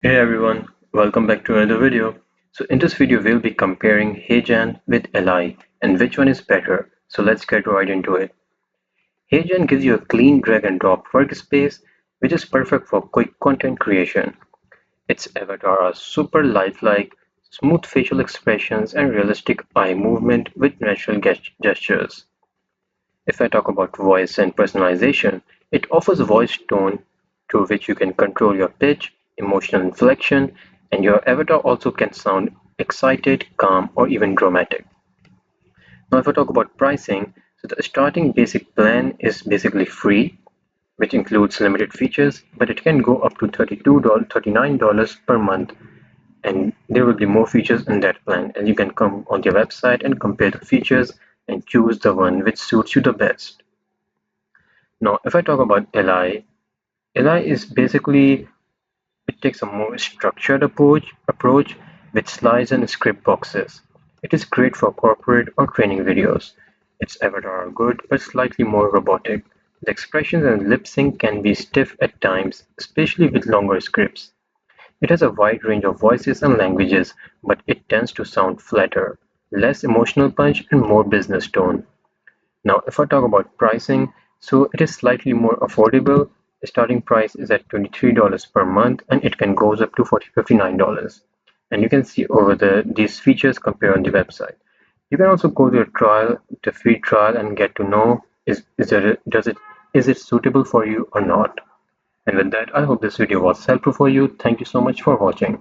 Hey everyone, welcome back to another video. So in this video we'll be comparing HeyGen with Elai and which one is better. So let's get right into it. HeyGen gives you a clean drag and drop workspace which is perfect for quick content creation. Its avatar are super lifelike, smooth facial expressions and realistic eye movement with natural gestures. If I talk about voice and personalization, it offers a voice tone through which you can control your pitch, emotional inflection, and your avatar also can sound excited, calm, or even dramatic. Now, if I talk about pricing, so the starting basic plan is basically free, which includes limited features, but it can go up to $32, $39 per month, and there will be more features in that plan. And you can come on their website and compare the features and choose the one which suits you the best. Now, if I talk about Elai is basically it takes a more structured approach with slides and script boxes. It is great for corporate or training videos. Its avatar are good but slightly more robotic. The expressions and lip sync can be stiff at times, especially with longer scripts. It has a wide range of voices and languages, but it tends to sound flatter, less emotional punch, and more business tone. Now, if I talk about pricing, so it is slightly more affordable. The starting price is at $23 per month and it can goes up to $59. And you can see over these features compared on the website. You can also go to a trial, the free trial, and get to know is it suitable for you or not. And with that, I hope this video was helpful for you. Thank you so much for watching.